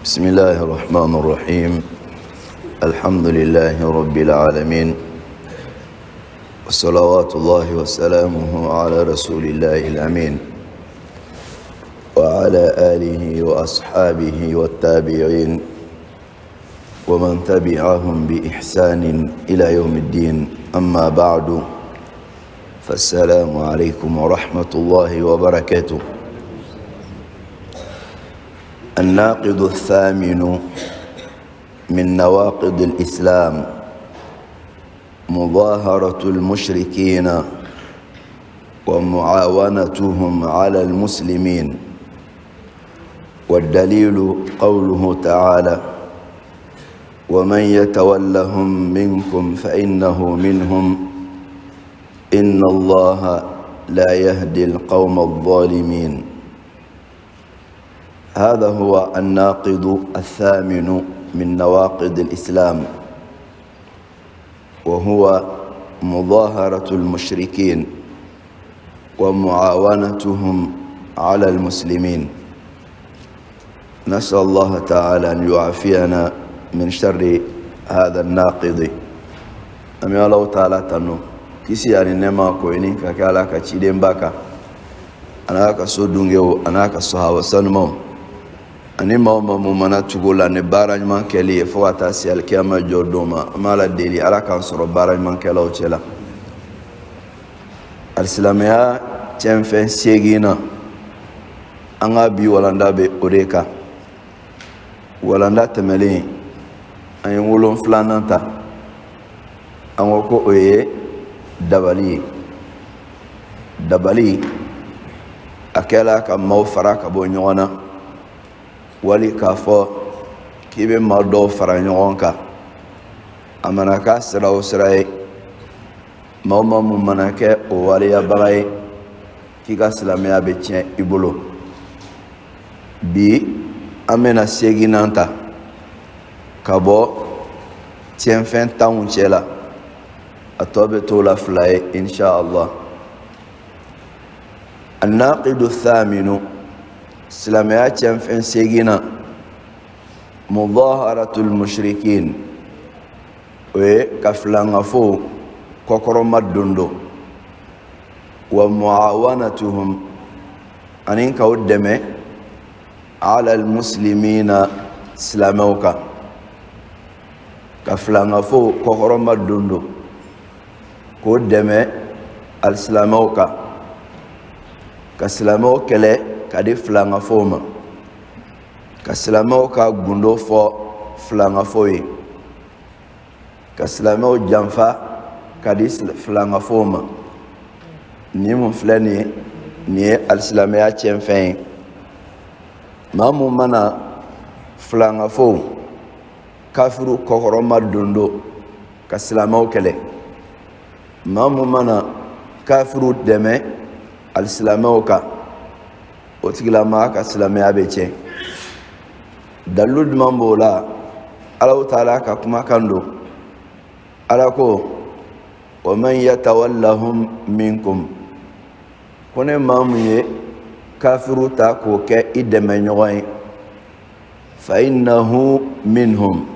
بسم الله الرحمن الرحيم. الحمد لله رب العالمين، وصلوات الله وسلامه على رسول الله الأمين وعلى آله وأصحابه والتابعين ومن تبعهم بإحسان إلى يوم الدين. أما بعد، فالسلام عليكم ورحمة الله وبركاته. الناقض الثامن من نواقض الإسلام مظاهرة المشركين ومعاونتهم على المسلمين، والدليل قوله تعالى: ومن يتولهم منكم فإنه منهم إن الله لا يهدي القوم الظالمين. هذا هو الناقض الثامن من نواقض الإسلام، وهو مظاهرة المشركين ومعاونتهم على المسلمين. نسأل الله تعالى أن يعافينا من شر هذا الناقض. أمي الله تعالى تنو كيسي أن نما كويني كالا كتشيدين باكا أنا كسودونغيو أنا كسوها وسنمو ani mama mu mana tugola ne bara nyman keli fo ata si alkiyama jodoma mala deli ala kan soro bara nyman kela o chela alislamaya chenfen segina anga bi walanda be oreka walanda temeli ay wolon flananta ango ko oye dabali akela ka mawfara ka bo nyona wali k'a fɔ k'i bɛ maa dɔw fara ɲɔgɔn kan, a mana k'a sira o sira ye, maa o maa mun mana kɛ o waliyabaga ye k'i ka silamɛya bɛ tiɲɛ i bolo. Bi an bɛna seginna ta ka bɔ tiɲɛfɛn tanw cɛ la, a tɔ bɛ t'o la fila ye insha Allah. An-naqidu thaminu, silamɛya cɛnfɛn segina, mudaharatul mushrikin, o ye ka filangafo kɔkɔrɔma dondo, wa muawanatuhum, ani ka o dɛmɛ ala almuslimina, silamɛw kan. Ka filangafo kɔkɔrɔma dondo k'o dɛmɛ alisilamɛw kan, ka silamɛw kɛlɛ ka di filangafo ma, ka silamɛw ka gundo fɔ filangafo ye, ka silamɛw janfa ka di filangafo ma. Ni mun filɛ nin ye, nin ye alisilamɛya cɛnfɛn ye. Maa mun mana filangafo kafiru kɔkɔrɔma dondo ka silamɛw kɛlɛ, maa mun mana kafiru dɛmɛ alisilamɛw kan, o tigilama ka silamɛya bɛ tiɲɛ. Dalilu duman b'o la? Alahu Taala ka kumakan don. Ala ko: wa man yatawallahum minkum, ko ne maa mun ye kafiru ta k'o kɛ i dɛmɛɲɔgɔn ye, fa innahu minhum,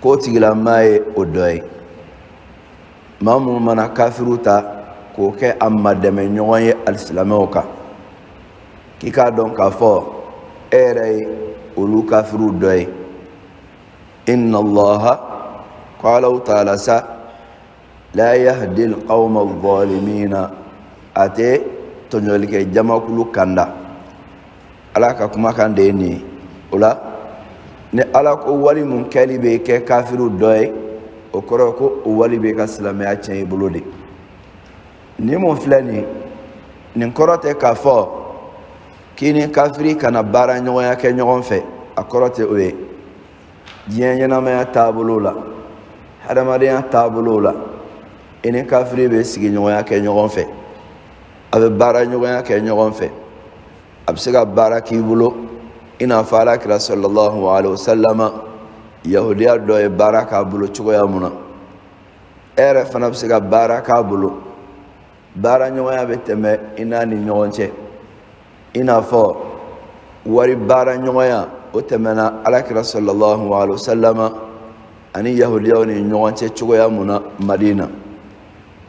k'o tigilama ye o dɔ ye. Maa mun mana kafiru ta k'o kɛ a ma dɛmɛɲɔgɔn ye alisilamɛw kan, k'i k'a dɔn k'a fɔ e yɛrɛ ye olu kafiru dɔ ye. Inna Allaha, ko Alahu Taala sa, la yahdi alqawma adh-dhalimina, a tɛ tɔɲɔlikɛ jamakulu kanda. Ala ka kumakan de ye nin ye. O la ni Ala ko wali mun kɛli bɛ kɛ kafiru dɔ ye, o kɔrɔ ko o wali bɛ ka silamɛya tiɲɛ i bolo de. Ni mun filɛ nin, nin kɔrɔ tɛ k'a fɔ k'i ni kafiri kana baara ɲɔgɔnya kɛ ɲɔgɔn fɛ, a kɔrɔ tɛ o ye. Diɲɛ ɲɛnamaya taabolo la, hadamadenya taabolo la, i ni kafiri bɛ sigiɲɔgɔnya kɛ ɲɔgɔn fɛ, a bɛ baara ɲɔgɔnya kɛ ɲɔgɔn fɛ, a bɛ se ka baara k'i bolo i n'a fɔ Alakira sallallahu alaihi wasallam yahudiya dɔ ye baara k'a bolo cogoya mun na, e yɛrɛ fana bɛ se ka baara k'a bolo. Baara ɲɔgɔnya bɛ tɛmɛ i n'a ni ɲɔgɔn cɛ, i n'a fɔ wari baara ɲɔgɔnya utamana alakira sallallahu alaihi wasallam ani yahudiyaw ni ɲɔgɔn cɛ cogoya mun na Madina.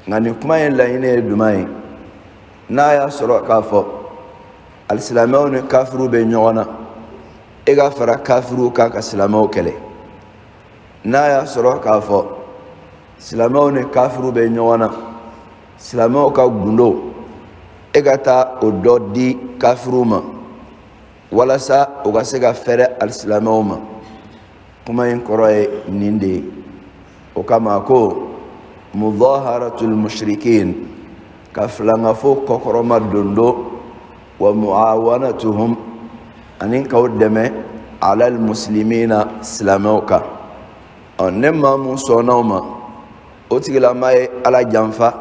Nka nin kuma in laɲini ye duman ye n'a y'a sɔrɔ k'a fɔ alisilamɛw ni kafiru bɛ ɲɔgɔn na e ka fara kafiru kan ka silamɛw kɛlɛ. N'a y'a sɔrɔ k'a fɔ silamɛw ni kafiru bɛ ɲɔgɔn na silamɛw ka gundo e ka taa o dɔ di kafiru ma walasa o ka se ka fɛrɛ alisilamɛw ma. Kuma in kɔrɔ ye nin de ye. O kama ko mudaharatul mushrikin ka filangafo kɔkɔrɔma dondo wa muawanatuhum ani ka o dɛmɛ alal muslimina silamɛw kan. Ne maa mun sɔnnaw ma o tigilama ye ala janfa,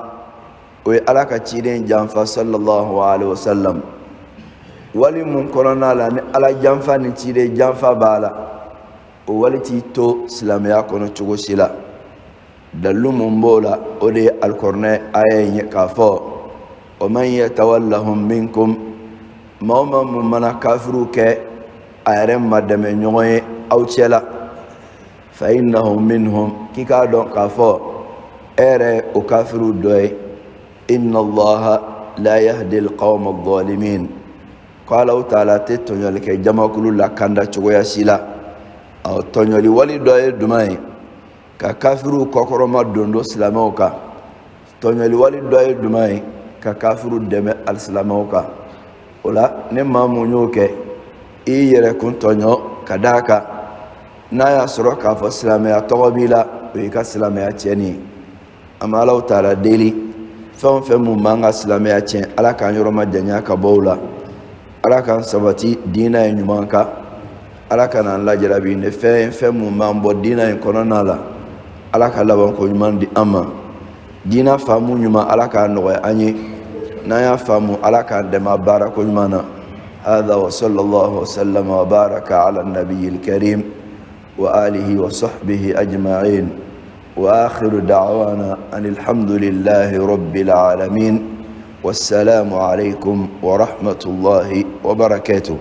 o ye ala ka ciden janfa sallallahu alaihi wasallam. Wali mun kɔnɔna la ni ala janfa ni ciden janfa b'a la o wali t'i to silamɛya kɔnɔ cogo si la. Dalilu mun b'o la o de ye alikɔrinɛ aya in ye k'a fɔ wa man yatawallahum minkum, maa o maa mun mana kafiru kɛ a yɛrɛ ma dɛmɛ ɲɔgɔn ye aw cɛ la fa innahum minhum, k'i k'a dɔn k'a fɔ e yɛrɛ ye o kafiru dɔ ye. Inna allaha la yahdi alqawma adh-dhalimin, ko Alahu taala tɛ tɔɲɔli kɛ jamakulu la kanda cogoya si la. Tɔɲɔli wali dɔ ye duman ye ka kafiru kɔkɔrɔma dondo silamɛw kan. Tɔɲɔli wali dɔ ye duman ye ka kafiru dɛmɛ alisilamɛw kan. O la ne maa mun y'o kɛ i yɛrɛ kun tɔɲɔ ka d'a kan n'a y'a sɔrɔ k'a fɔ silamɛya tɔgɔ b'i la o y'i ka silamɛya tiɲɛni ye. An bɛ Alahu taala deli fɛn o fɛn mun b'an ka silamɛya tiɲɛ ala k'an yɔrɔ ma janya ka bɔ o la. Ala k'an sabati diinɛ in ɲuman kan. Ala ka n'an lajarabi ni fɛn mun b'an bɔ diinɛ in kɔnɔna la ala ka laban ko ɲuman di an ma. Diinɛ faamu ɲuman ala k'a nɔgɔya an ye. N'an y'a faamu ala k'an dɛmɛ a baara ko ɲuman na. هذا وصلى الله وسلم وبارك على النبي الكريم وآله وصحبه أجمعين وآخر دعوانا أن الحمد لله رب العالمين والسلام عليكم ورحمة الله وبركاته.